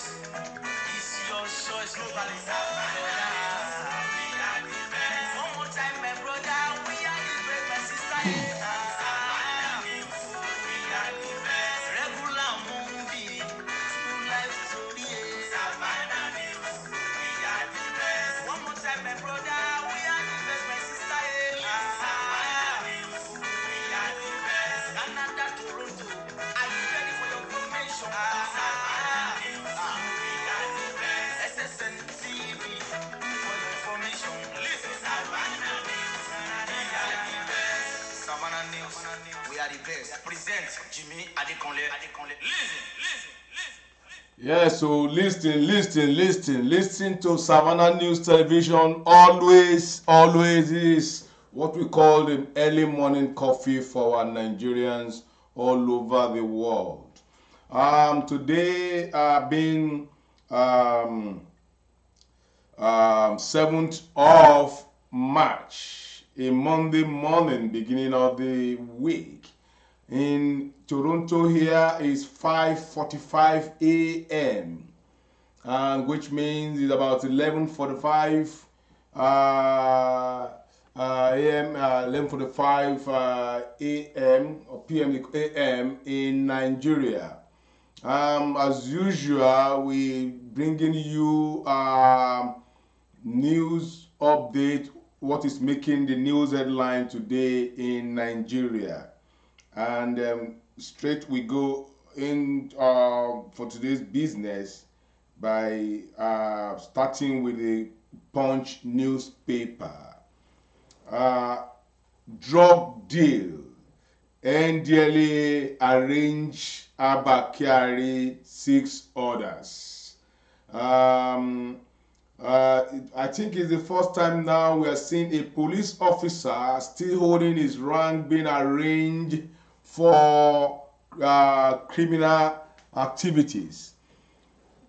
It's your choice, nobody Savannah. One more time, my brother, we are the best, my sister. We are the best. Regular movie, true life story. Savannah, we are the best. One more time, my brother, we are the best, my sister. Savannah, we are the best. Canada, Toronto, are you ready for your promotion? Savannah, we are the best. SSN TV, for your information. Listen, Savannah News, we are the best. Savannah News, we are the best. Present Jimmy Adekunle. Listen. Yeah, so listen to Savannah News Television. Always is what we call the early morning coffee for our Nigerians all over the world. Today being 7th of March, a Monday morning, beginning of the week. In Toronto here is 5:45 a.m. and which means it's about 11:45 a.m. 11:45 a.m. or p.m. a.m. in Nigeria. As usual, we bringing you news update, what is making the news headline today in Nigeria. And straight we go in for today's business by starting with the Punch newspaper. Drug deal. NDLA arrange Abba Kyari 6 orders. I think it's the first time now we are seeing a police officer still holding his rank being arraigned for criminal activities.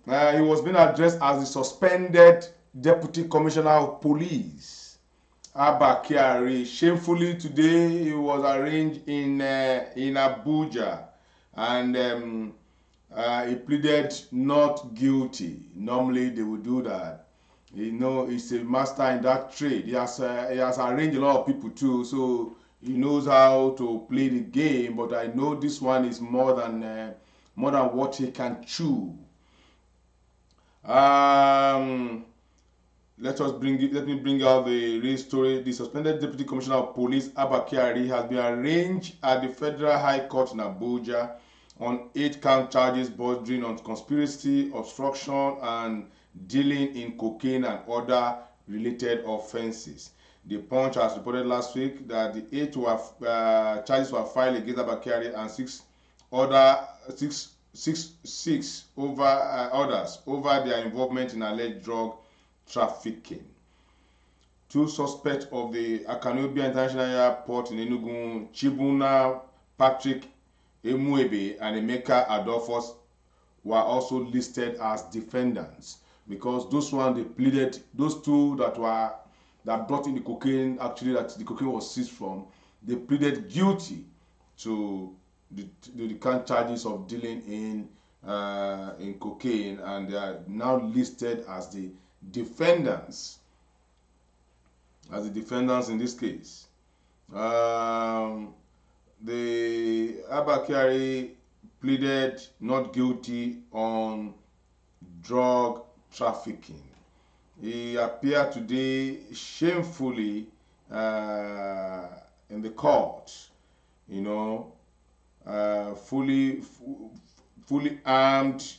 He was being addressed as the suspended Deputy Commissioner of Police, Abba Kyari. Shamefully today he was arraigned in Abuja, and he pleaded not guilty. Normally they would do that. You know, he's a master in that trade. He has arranged a lot of people too, so he knows how to play the game. But I know this one is more than what he can chew. Let me bring out the real story. The suspended Deputy Commissioner of Police, Abba Kyari, has been arraigned at the Federal High Court in Abuja on 8-count charges bordering on conspiracy, obstruction, and dealing in cocaine and other related offenses. The Punch has reported last week that the 8 charges were filed against Abba Kyari and 6 others over their involvement in alleged drug trafficking. 2 suspects of the Akanobia International Airport in Enugu, Chibuna Patrick Emuebe and Emeka Adolphus, were also listed as defendants, because those they pleaded, those 2 that brought in the cocaine, actually that the cocaine was seized from, they pleaded guilty to the count charges of dealing in cocaine, and they are now listed as the defendants. In this case. The Abba Kyari pleaded not guilty on drug trafficking. He appeared today shamefully in the court, you know, fully armed,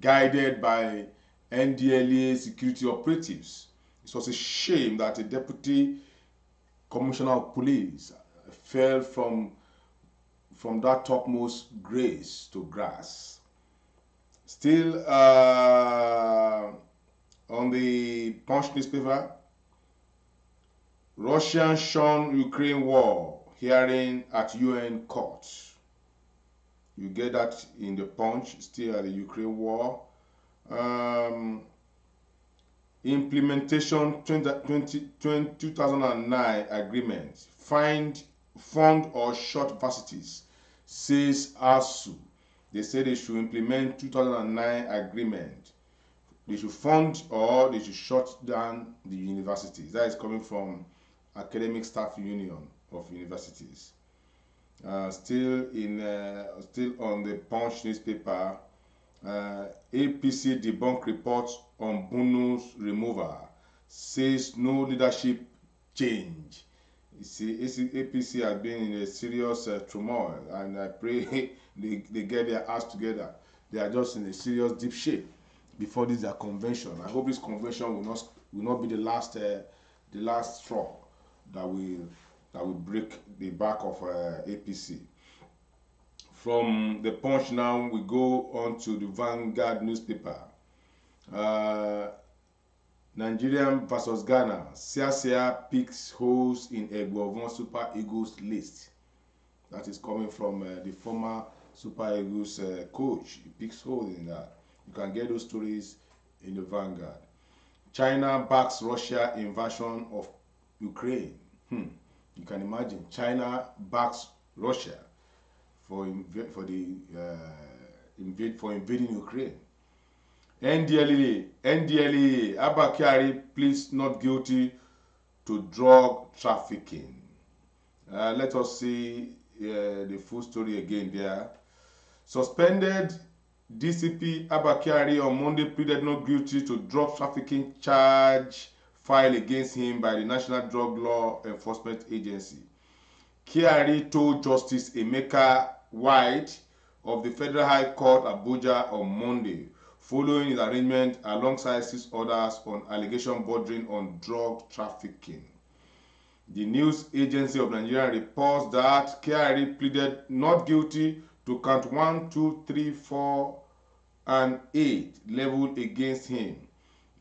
guided by NDLA security operatives. It was a shame that a Deputy Commissioner of Police fell from that topmost grace to grass. Still on the Punch newspaper, Russian shun Ukraine war, hearing at UN court. You get that in the Punch, still at the Ukraine war. Implementation 2009 agreement, fund or short varsity, says ASU. They say they should implement 2009 agreement. They should fund or they should shut down the universities. That is coming from Academic Staff Union of Universities. Still on the Punch newspaper, APC debunk reports on Bono's removal, says no leadership change. You see, APC has been in a serious turmoil, and I pray they get their ass together. They are just in a serious deep shape before this their convention. I hope this convention will not be the last straw that will break the back of APC. From the Punch now, we go on to the Vanguard newspaper. Nigerian versus Ghana. Sia picks holes in Egbovon Super Eagles list. That is coming from the former Super Eagles coach. He picks holes in that. You can get those stories in the Vanguard. China backs Russia invasion of Ukraine. You can imagine China backs Russia for invading Ukraine. NDLEA, Abba Kyari pleads not guilty to drug trafficking. Let us see the full story again there. Suspended DCP Abba Kyari on Monday pleaded not guilty to drug trafficking charge filed against him by the National Drug Law Enforcement Agency. Kyari told Justice Emeka White of the Federal High Court Abuja on Monday, following his arraignment alongside 6 others on allegation bordering on drug trafficking. The News Agency of Nigeria reports that Kyari pleaded not guilty to count 1, 2, 3, 4, and 8 leveled against him.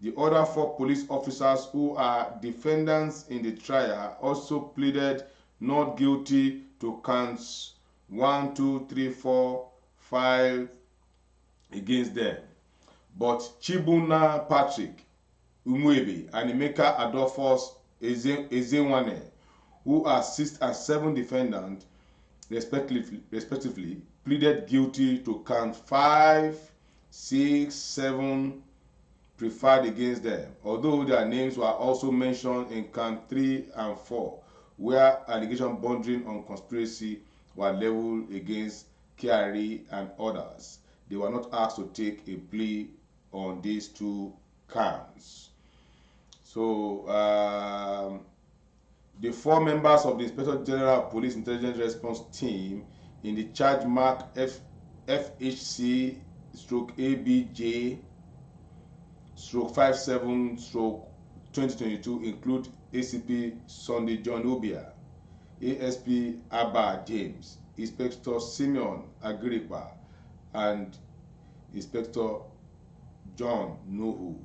The other 4 police officers who are defendants in the trial also pleaded not guilty to counts 1, 2, 3, 4, 5 against them. But Chibuna Patrick Umwebe and Emeka Adolphus Ezenwane, who are 6 and 7 defendants, respectively, pleaded guilty to count 5, 6, 7 preferred against them, although their names were also mentioned in count 3 and 4, where allegations bordering on conspiracy were leveled against Kyari and others. They were not asked to take a plea on these 2 counts. So, the 4 members of the Inspector General of Police Intelligence Response Team in the charge mark FHC/ABJ/57/2022 include ACP Sunday John Obia, ASP Abba James, Inspector Simeon Agripa, and Inspector John Nuhu.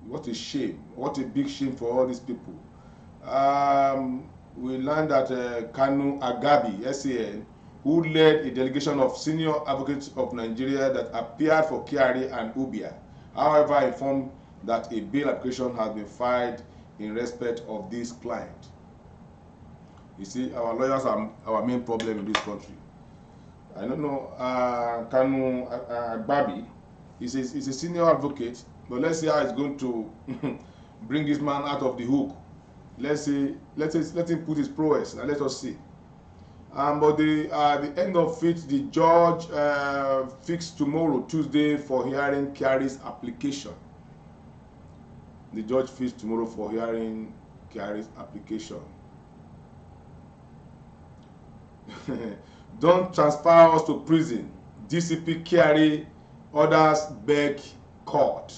What a shame. What a big shame for all these people. We learned that Kanu Agabi, SAN, who led a delegation of senior advocates of Nigeria that appeared for Kyari and Ubia, however, informed that a bail application has been filed in respect of this client. You see, our lawyers are our main problem in this country. I don't know, Kanu Agabi is a senior advocate, but let's see how it's going to bring this man out of the hook. Let him put his prowess and let us see. But the end of it, the judge fixed tomorrow, Tuesday, for hearing Kyari's application. The judge fixed tomorrow for hearing Kyari's application. Don't transfer us to prison. DCP Kyari orders beg court.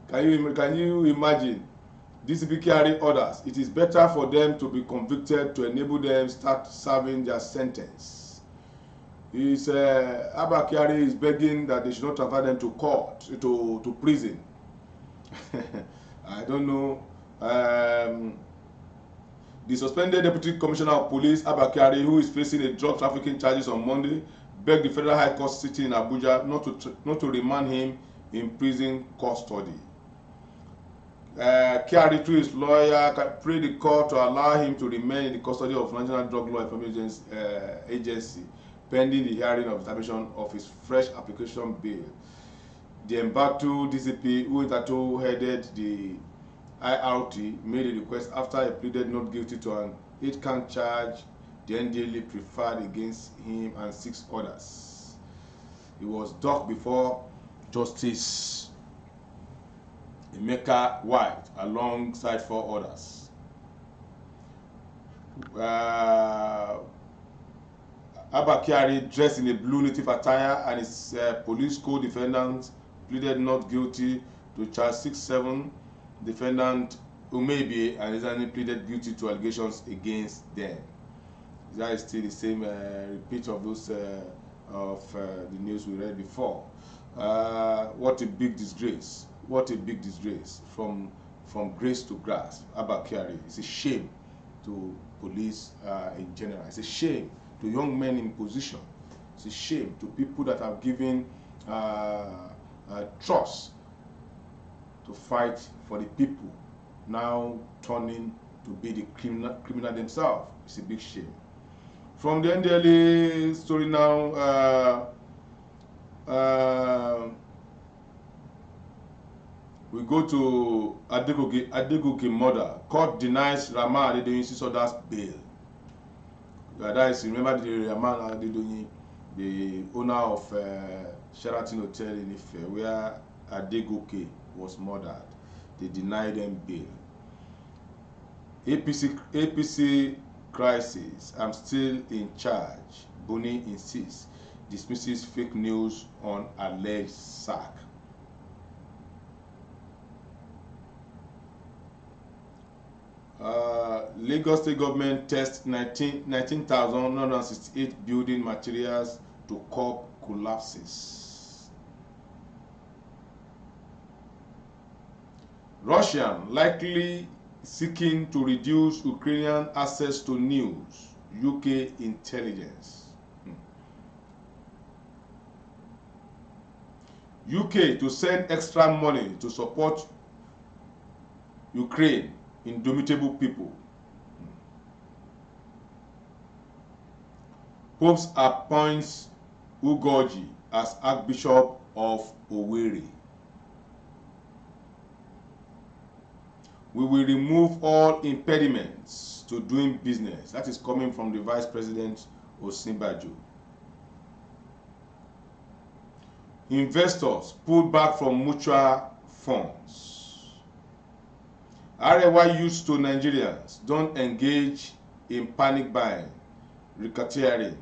Can you imagine? DCP Kyari orders. It is better for them to be convicted to enable them start serving their sentence. Abba Kyari is begging that they should not transfer them to court, to prison. I don't know. The suspended Deputy Commissioner of Police, Abba Kyari, who is facing a drug trafficking charges on Monday, begged the Federal High Court sitting in Abuja not to remand him in prison custody. Kyari, through his lawyer, prayed the court to allow him to remain in the custody of National Drug Law Enforcement Agency pending the hearing of examination of his fresh application bail. The embattled DCP, who hitherto headed the IRT, made a request after he pleaded not guilty to an 8-count charge the NDLA preferred against him and 6 others. He was docked before Justice Emeka White alongside 4 others. Abba Kyari, dressed in a blue native attire, and his police co-defendants pleaded not guilty to charge 6-7. Defendant Umebe and Izani pleaded guilty to allegations against them. That is still the same repeat of those the news we read before. What a big disgrace! What a big disgrace! From grace to grass, Abba Kyari. It's a shame to police in general. It's a shame to young men in position. It's a shame to people that have given trust to fight for the people, now turning to be the criminal themselves. It's a big shame. From the NDLA story now, we go to Adegoke murder. Court denies Rama Adedoyin 6 others bail. That is, remember the Rama Adedoyin, the owner of Sheraton Hotel in Ife, where Adegoke was murdered. They denied them bail. APC crisis. I'm still in charge. Buni insists. Dismisses fake news on alleged sack. Lagos State government tests 19,968 building materials to curb collapses. Russian likely seeking to reduce Ukrainian access to news. UK intelligence. UK to send extra money to support Ukraine, indomitable people. Pope appoints Ugoji as Archbishop of Owerri. We will remove all impediments to doing business. That is coming from the Vice President Osinbajo. Investors pulled back from mutual funds. Arewa youth to Nigerians, don't engage in panic buying, racketeering.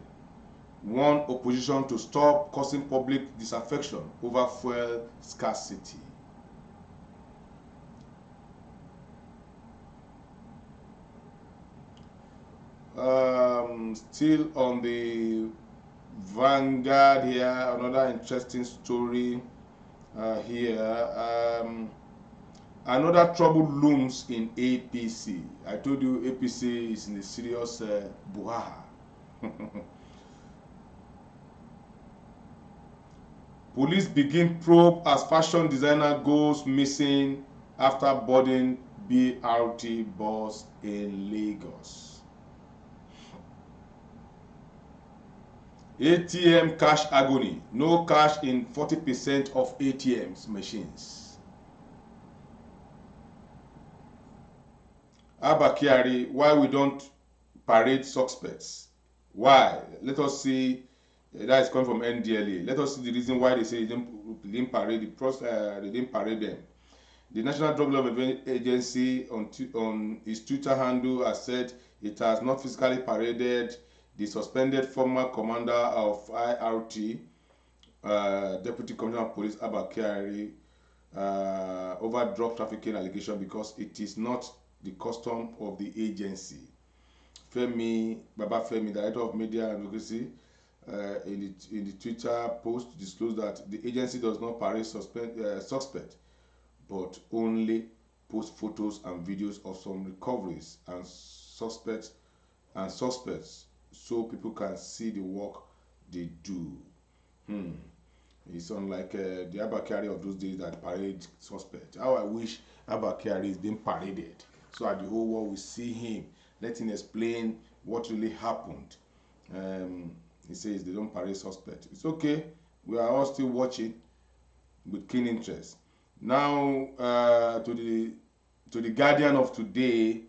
Warn opposition to stop causing public disaffection over fuel scarcity. Still on the Vanguard here, another interesting story here. Another trouble looms in APC. I told you APC is in a serious brouhaha. Police begin probe as fashion designer goes missing after boarding BRT bus in Lagos. ATM cash agony. No cash in 40% of ATMs machines. Abba Kyari, why we don't parade suspects? Why? Let us see. That is coming from NDLA. Let us see the reason why they say they didn't parade they didn't parade them. The National Drug Law Enforcement Agency on its Twitter handle has said it has not physically paraded the suspended former commander of IRT, Deputy Commissioner of Police Abba Kyari, over drug trafficking allegation because it is not the custom of the agency. Baba Femi, Director of Media and Advocacy, in the Twitter post disclosed that the agency does not parade suspect, but only post photos and videos of some recoveries and suspects, so people can see the work they do. It's unlike the Abakari of those days that parade suspect. How I wish Abakari is being paraded so that the whole world will see him, let him explain what really happened. He says they don't parade suspect. It's okay. We are all still watching with keen interest. Now to the Guardian of today,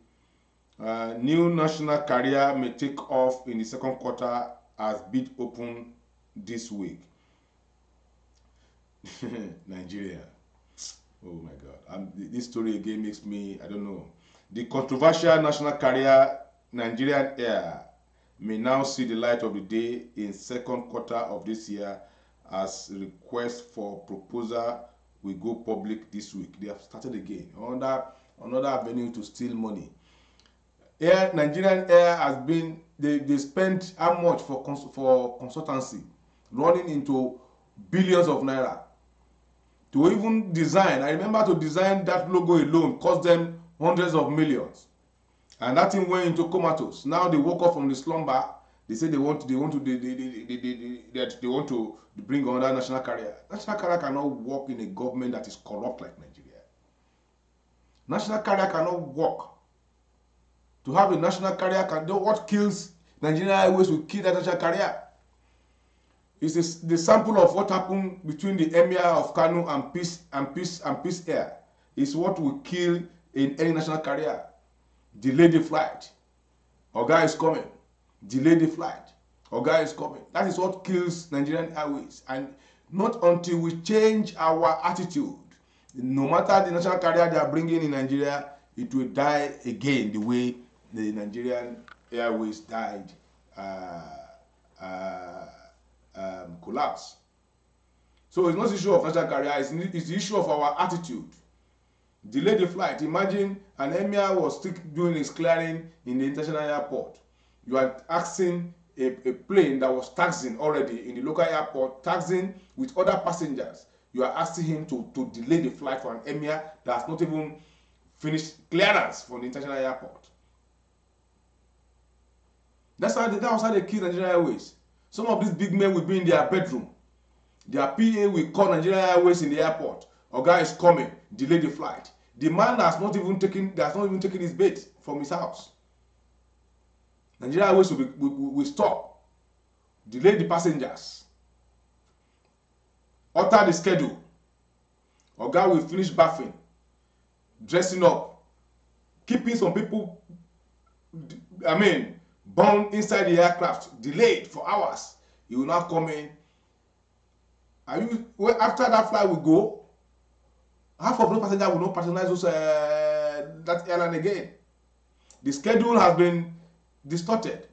new national career may take off in the second quarter as bid open this week. Nigeria. Oh my God. This story again makes me, I don't know. The controversial national carrier Nigerian Air may now see the light of the day in second quarter of this year as request for proposal will go public this week. They have started again. Another avenue to steal money. Nigerian Air has been, they spent how much for consultancy, running into billions of naira. To even design, I remember to design that logo alone cost them hundreds of millions, and that thing went into comatose. Now they woke up from the slumber. They say they want to bring another national carrier. National carrier cannot work in a government that is corrupt like Nigeria. National carrier cannot work. To have a national carrier, what kills Nigerian Airways will kill that national carrier. It's the sample of what happened between the Emir of Kano and Peace Air. Is what will kill in any national carrier. Delay the flight. Oga is coming. Delay the flight. Oga is coming. That is what kills Nigerian Airways. And not until we change our attitude, no matter the national carrier they are bringing in Nigeria, it will die again the way the Nigerian Airways died. Collapse. So it's not the issue of national carrier, it's the issue of our attitude. Delay the flight. Imagine an emir was still doing his clearing in the international airport. You are asking a plane that was taxiing already in the local airport, taxiing with other passengers. You are asking him to delay the flight for an emir that has not even finished clearance from the international airport. That was how they killed Nigerian Airways. Some of these big men will be in their bedroom. Their PA will call Nigerian Airways in the airport. Oga is coming. Delay the flight. The man has not even taken his bait from his house. Nigerian Airways will stop. Delay the passengers. Alter the schedule. Oga will finish bathing, dressing up, keeping some people, bound inside the aircraft, delayed for hours. He will not come in. After that flight will go, half of those passengers will not patronize that airline again. The schedule has been distorted,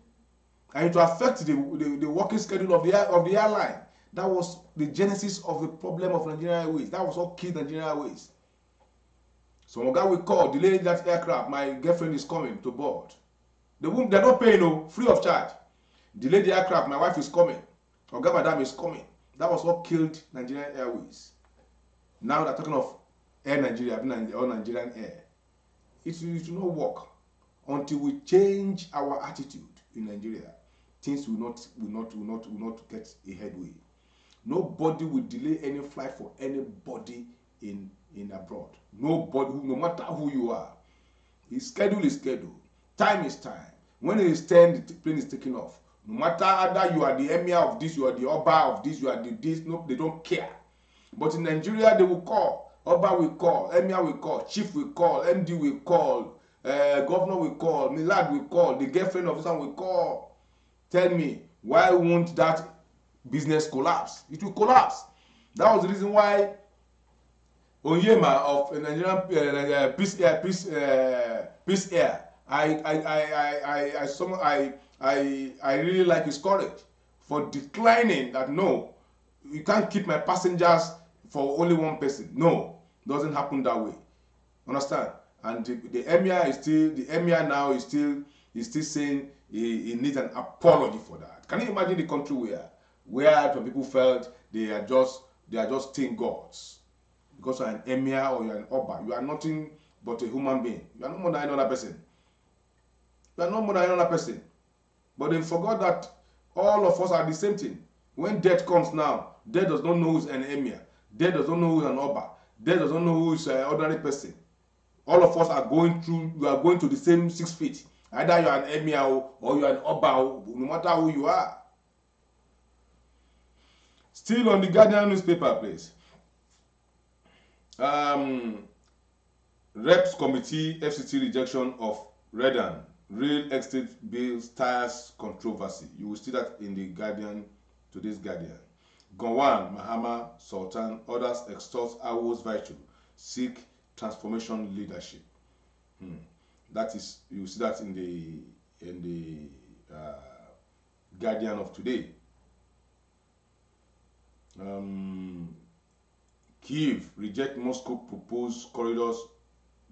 and it will affect the working schedule of the airline. That was the genesis of the problem of Nigerian Airways. That was what killed Nigerian Airways. So Oga will call, delay that aircraft. My girlfriend is coming to board. They're not paying, free of charge. Delay the aircraft. My wife is coming. Oga Madam is coming. That was what killed Nigerian Airways. Now they're talking of Air Nigeria or Nigerian Air. It will not work until we change our attitude in Nigeria. Things will not get a headway. Nobody will delay any flight for anybody in abroad. Nobody, no matter who you are. His schedule is schedule. Time is time. When it is 10, the plane is taking off. No matter whether you are the emir of this, you are the oba of this, you are the this, no, they don't care. But in Nigeria, they will call. Oba will call, emir will call, chief will call, MD will call, governor will call, Milad will call, the girlfriend of someone will call. Tell me, why won't that business collapse? It will collapse. That was the reason why Onyema of Nigerian Peace Air. I really like his courage for declining that. No, you can't keep my passengers for only one person. No, doesn't happen that way. Understand? And the emir now is still saying he needs an apology for that. Can you imagine the country where some people felt they are just staying gods because you are an emir or you are an oba? You are nothing but a human being. You are no more than another person. You are no more than another person. But they forgot that all of us are the same thing. When death comes now, There does not know who is an emir. There does not know who is an oba. There does not know who is an ordinary person. All of us are going through. You are going to the same 6 feet. Either you are an emir or you are an oba, no matter who you are. Still on the Guardian newspaper, please. Reps Committee FCT rejection of Redan real estate bill tires controversy. You will see that in the Guardian, today's Guardian. Gowon Mahama Sultan others extort Awo's virtue, seek transformation leadership. That is, you will see that in the Guardian of today. Kiev reject Moscow proposed corridors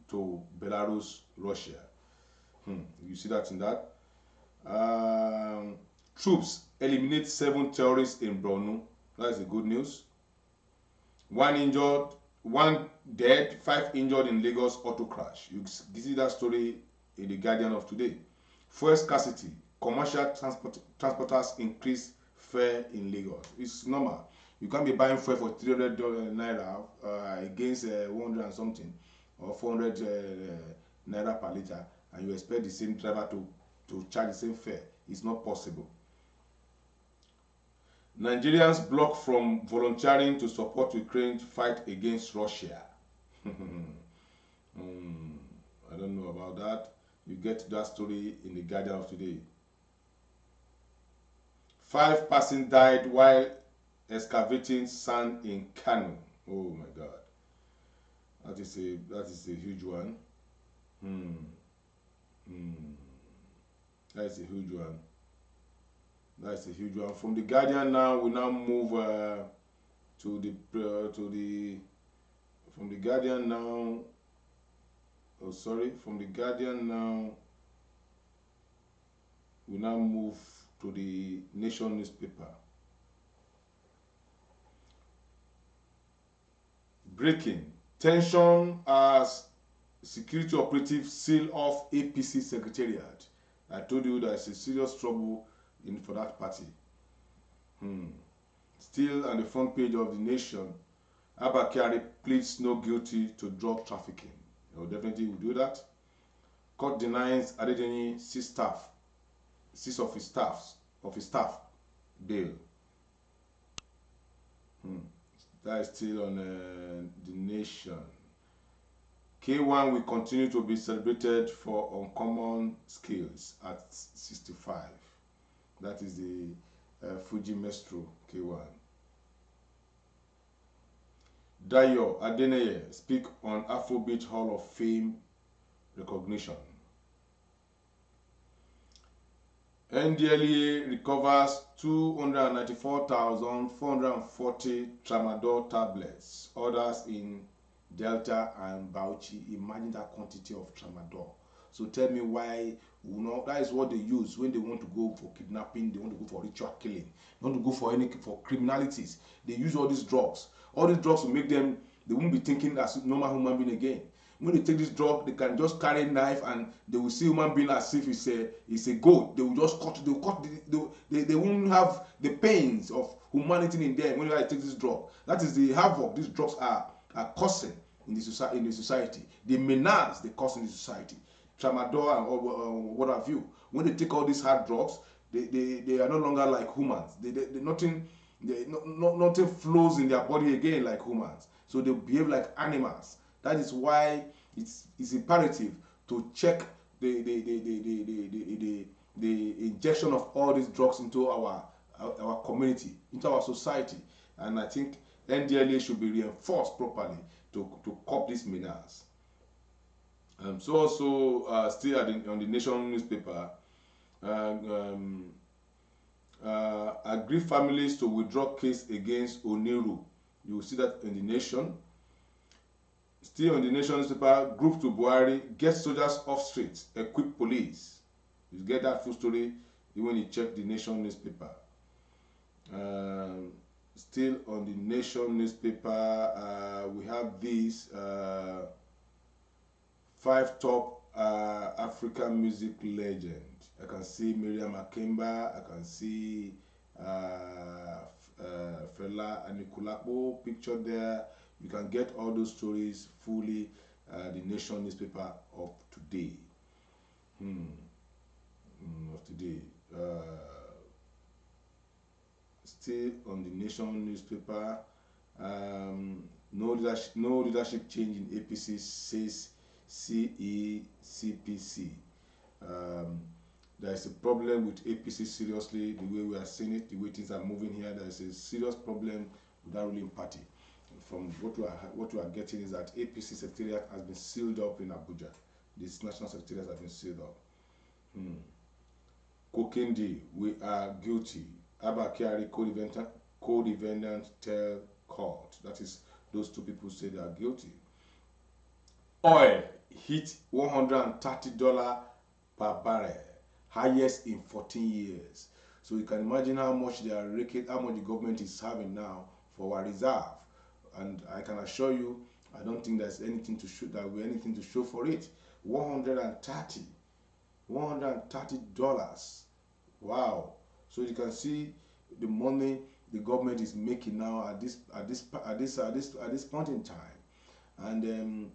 to Belarus, Russia. You see that in that. Troops eliminate 7 terrorists in Borno. That is the good news. 1 injured, 1 dead, 5 injured in Lagos auto crash. You see that story in the Guardian of today. Fuel scarcity. Commercial transporters increase fare in Lagos. It's normal. You can't be buying fuel for 300 naira against 100 and something or 400 naira per liter, and you expect the same driver to charge the same fare. It's not possible. Nigerians blocked from volunteering to support Ukraine fight against Russia. I don't know about that. You get that story in the Guardian of today. 5 persons died while excavating sand in Kano. Oh my God, that is a huge one. That is a huge one. That is a huge one. From the Guardian now, we now move to the from the Guardian now. Oh, sorry. From the Guardian now, we now move to the Nation newspaper. Breaking. Tension as security operatives seal off APC secretariat. I told you there is a serious trouble for that party. Still on the front page of the Nation, Abba Kyari pleads no guilty to drug trafficking. Definitely will do that. Court denies Adedeni 6 of his staff bail. That is still on the Nation. K1 will continue to be celebrated for uncommon skills at 65. That is the Fuji Maestro K1. Dayo Adeneye speak on Afrobeat Hall of Fame recognition. NDLEA recovers 294,440 tramadol tablets. Others in Delta and Bauchi. Imagine that quantity of tramadol. So tell me why, that is what they use when they want to go for kidnapping, they want to go for ritual killing, they want to go for criminalities. They use all these drugs. All these drugs will make them, they won't be thinking as normal human being again. When they take this drug, they can just carry a knife and they will see human being as if it's a goat. They will just they won't have the pains of humanity in them when they take this drug. That is the havoc these drugs are causing in the society. The menace they cause in the society. Tramadol and what have you. When they take all these hard drugs, they are no longer like humans. Nothing flows in their body again like humans. So they behave like animals. That is why it's imperative to check the injection of all these drugs into our community, into our society. And I think NDLA should be reinforced properly to curb this menace. So also still on the Nation newspaper, agree families to withdraw case against Oniru. You will see that in the Nation. Still on the Nation newspaper, group to Buhari, get soldiers off streets, equip police. You get that full story when you check the Nation newspaper. Still on the Nation newspaper, we have these 5 top African music legends. I can see Miriam Makeba, I can see Fela and Nikulapo pictured there. You can get all those stories fully. The Nation newspaper of today. Of today. Still on the Nation newspaper. No leadership change in APC, says CECPC. There is a problem with APC, seriously, the way we are seeing it, the way things are moving here. There is a serious problem with that ruling party. From what we are getting is that APC secretariat has been sealed up in Abuja. This national secretariat has been sealed up. Cocaine deal, we are guilty. Abba Kyari, co-defendant tell court. That is, those two people say they are guilty. Oil hit $130 per barrel, highest in 14 years. So you can imagine how much they are raking, how much the government is having now for our reserve. And I can assure you, I don't think there's anything to show, there will be anything to show for it. $130. Wow. So you can see the money the government is making now at this point in time. And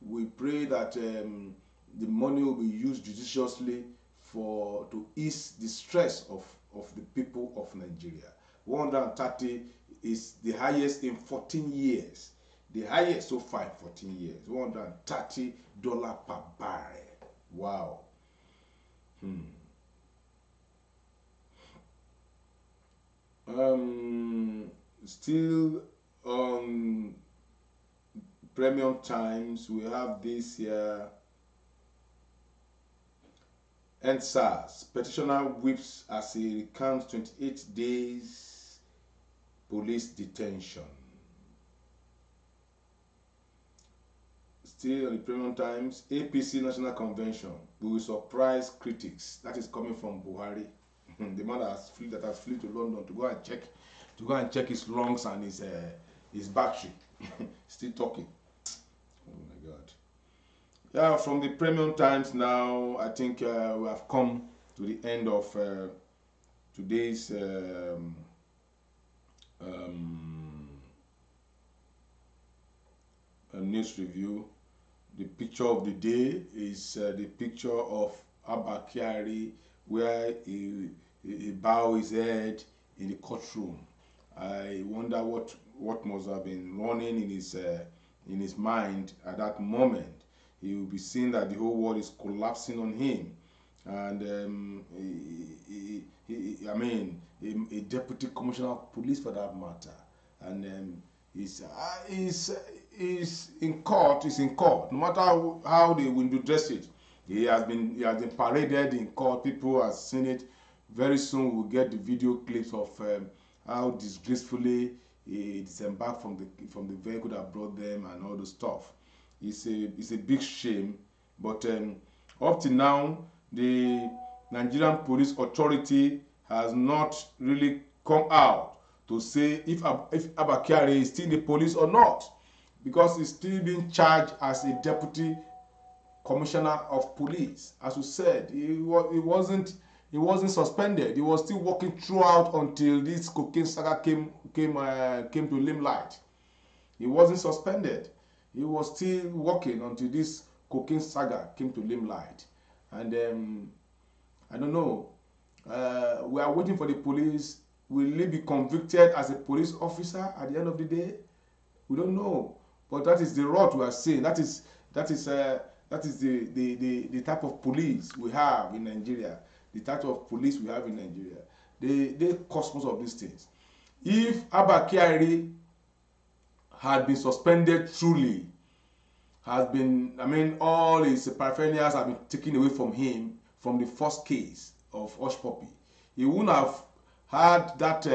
we pray that the money will be used judiciously to ease the stress of the people of Nigeria. 130 is the highest in 14 years. The highest so far in 14 years. $130 per barrel. Wow. Still on Premium Times, we have this here. NSAS petitioner whips as he recounts 28 days police detention. Still on the Premium Times, APC National Convention, we will surprise critics. That is coming from Buhari, the man that has flew to London to go and check his lungs and his battery. Still talking. Oh my God. Yeah, from the Premium Times now, I think we have come to the end of today's news review. The picture of the day is the picture of Abba Kyari, where he bows his head in the courtroom. I wonder what must have been running in his mind at that moment. He will be seeing that the whole world is collapsing on him, and a deputy commissioner of police for that matter, and he's in court. He's in court. No matter how they will dress it, he has been paraded in court. People have seen it. Very soon we'll get the video clips of how disgracefully he disembarked from the vehicle that brought them and all the stuff. It's a big shame, but up to now the Nigerian Police Authority has not really come out to say if Abba Kyari is still in the police or not, because he's still being charged as a deputy commissioner of police. As we said, he wasn't suspended. He was still working throughout until this cocaine saga came to limelight. He wasn't suspended. He was still working until this cocaine saga came to limelight. And I don't know. We are waiting for the police. Will he be convicted as a police officer at the end of the day? We don't know. But that is the route we are seeing. That is the type of police we have in Nigeria. The type of police we have in Nigeria. They cause most of these things. If Abba Kyari had been suspended truly, all his paraphernalias have been taken away from him from the first case of Hush Puppy, he wouldn't have had that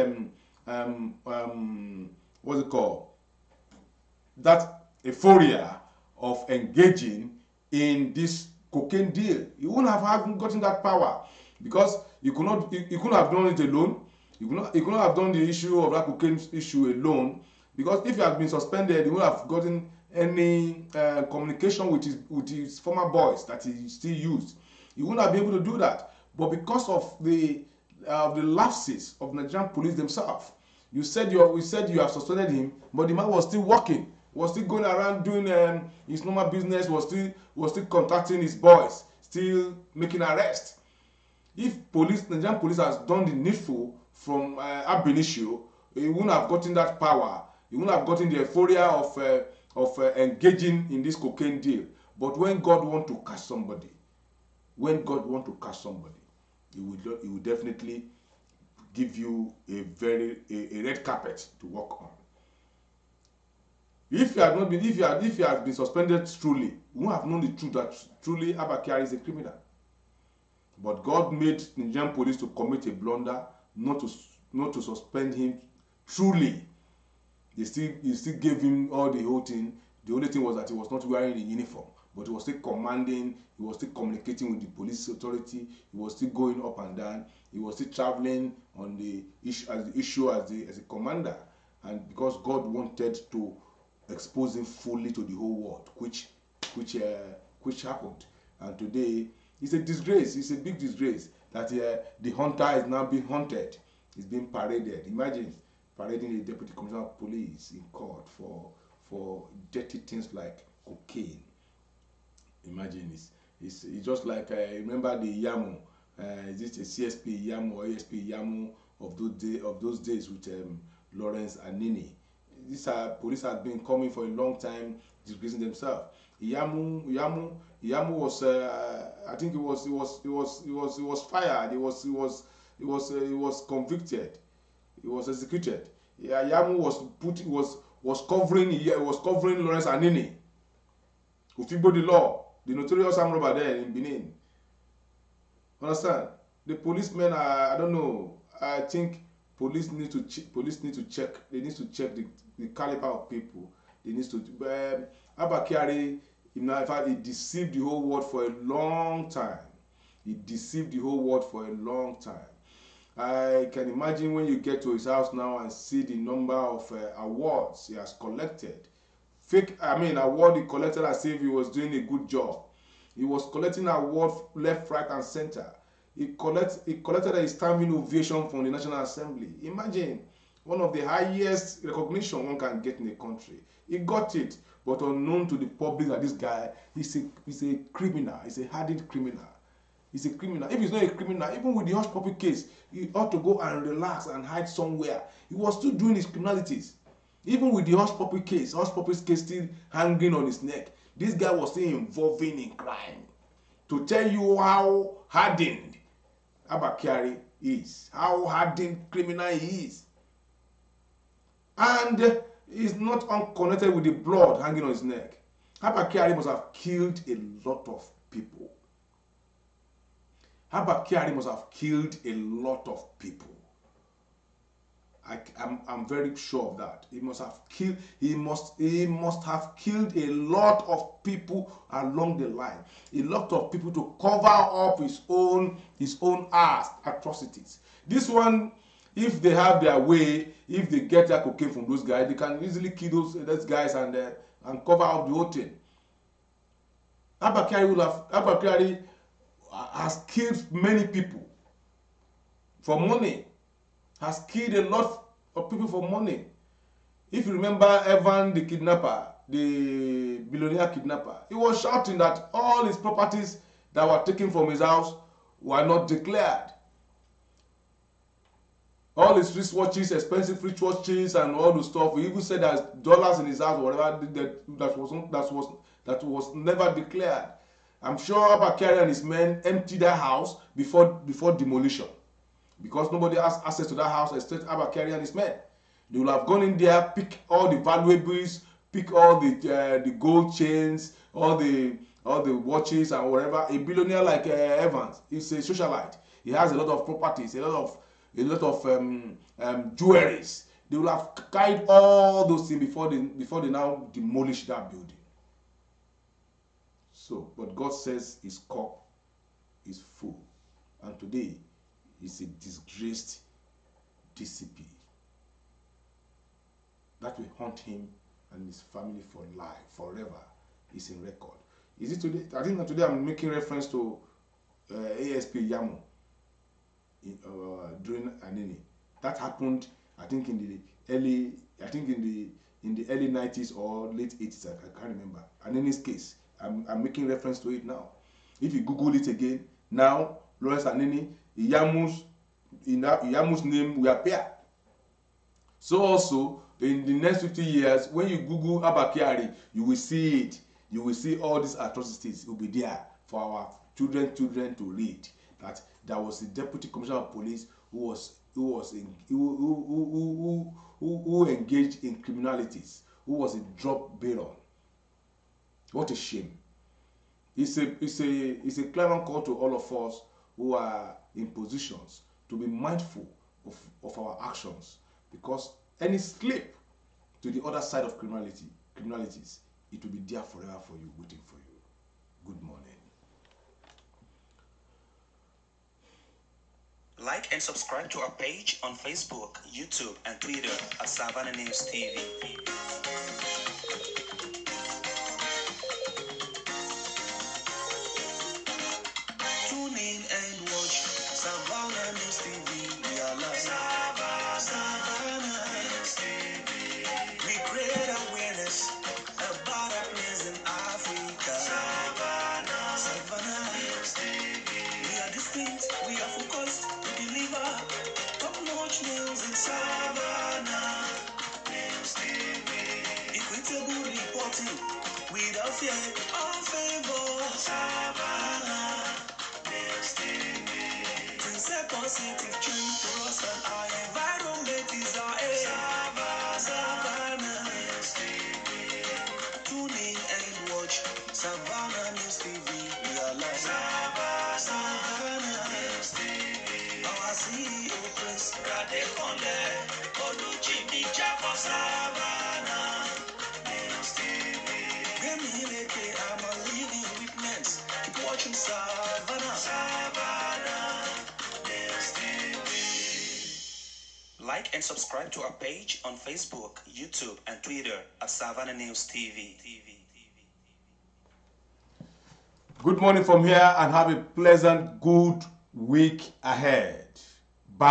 what's it called? That euphoria of engaging in this cocaine deal. He wouldn't have gotten that power, because he couldn't have done it alone. He couldn't have done the issue of that cocaine issue alone, because if he had been suspended, he would have gotten any communication with his former boys that he still used. He wouldn't have been able to do that. But because of the lapses of Nigerian police themselves, we said you have suspended him, but the man was still working, was still going around doing his normal business, was still contacting his boys, still making arrests. If Nigerian police has done the needful from ab initio, he wouldn't have gotten that power. He wouldn't have gotten the euphoria of engaging in this cocaine deal. But when God wants to catch somebody, he will definitely give you a red carpet to walk on. If you had been suspended truly, you won't have known the truth that truly Abba Kyari is a criminal. But God made Nigerian police to commit a blunder, not to suspend him truly. They still gave him all the whole thing. The only thing was that he was not wearing the uniform, but he was still commanding, he was still communicating with the police authority, he was still going up and down, he was still traveling on the issue as a commander. And because God wanted to expose him fully to the whole world, which happened. And today it's a disgrace. It's a big disgrace that the hunter is now being hunted. He's being paraded. Imagine parading a deputy commissioner of police in court for dirty things like cocaine. Imagine it's just like remember the Yamu. Is it a CSP Yamu or ASP Yamu of those days with Lawrence Anini? These police have been coming for a long time, disgracing themselves. Yamu was I think he was fired. He was convicted. He was executed. Yamu was covering Lawrence Anini, who figured the law, the notorious armed robber there in Benin. Understand? The policemen I don't know. I think police need to check. They need to check the caliber of people. They need to. Abba Kyari, in fact, he deceived the whole world for a long time. I can imagine when you get to his house now and see the number of awards he has collected. Award he collected as if he was doing a good job. He was collecting awards left, right, and center. He collected a standing ovation from the National Assembly. Imagine, one of the highest recognition one can get in a country. He got it, but unknown to the public that this guy is a criminal. He's a hardened criminal. He's a criminal. If he's not a criminal, even with the Hush Puppy case, he ought to go and relax and hide somewhere. He was still doing his criminalities. Even with the Hush Puppy's case still hanging on his neck, this guy was still involving in crime. To tell you how hardened Abba Kyari is, how hardened criminal he is. And he's not unconnected with the blood hanging on his neck. Abba Kyari must have killed a lot of people. Abba Kyari must have killed a lot of people. I'm very sure of that. He must have killed a lot of people along the line. A lot of people to cover up his own atrocities. This one, if they have their way, if they get that cocaine from those guys, they can easily kill those guys and cover up the whole thing. Abba Kyari has killed many people for money. Has killed a lot of people for money. If you remember Evan the kidnapper, the billionaire kidnapper, he was shouting that all his properties that were taken from his house were not declared. All his wristwatches, expensive wristwatches and all the stuff, he even said there's dollars in his house or whatever that was never declared. I'm sure Abba Kyari and his men emptied that house before demolition, because nobody has access to that house except Abba Kyari and his men. They will have gone in there, pick all the valuables, pick all the gold chains, all the watches and whatever. A billionaire like Evans is a socialite. He has a lot of properties, a lot of jewelries. They will have carried all those things before they now demolish that building. So, but God says his cup is full, and today he's a disgraced DCP that will haunt him and his family for life, forever. Is in record. Is it today? I think that today I'm making reference to ASP Yamu during Anini. That happened I think in the early, in the early 90s or late 80s. I can't remember. And in this case, I'm making reference to it now. If you Google it again, now Lawrence Anini, Iyamu's name will appear. So also in the next 50 years, when you Google Abba Kyari, you will see it. You will see all these atrocities. It will be there for our children to read. That there was a deputy commissioner of police who engaged in criminalities, who was a drug baron. What a shame! It's a clear call to all of us who are in positions to be mindful of our actions, because any slip to the other side of criminalities, it will be there forever for you, waiting for you. Good morning. Like and subscribe to our page on Facebook, YouTube, and Twitter at Savannah News TV. Tune in and watch Savannah News TV. We are live. Savannah News TV. We create awareness about happenings in Africa. Savannah News TV. We are distinct, we are focused to deliver top-notch news in Savannah News TV. Equitable reporting without fear or favor. Savannah News TV. To set positive change for us and our environment is our aim. Savannah News TV. Tune in and watch Savannah News TV. We are live. Savannah News TV. Our CEO Prince Radekonde Oluchimi Jaffa. Savannah News TV. I'm a living witness. Keep watching Savannah. Savannah News TV. Like and subscribe to our page on Facebook, YouTube, and Twitter at Savannah News TV. Good morning from here, and have a pleasant, good week ahead.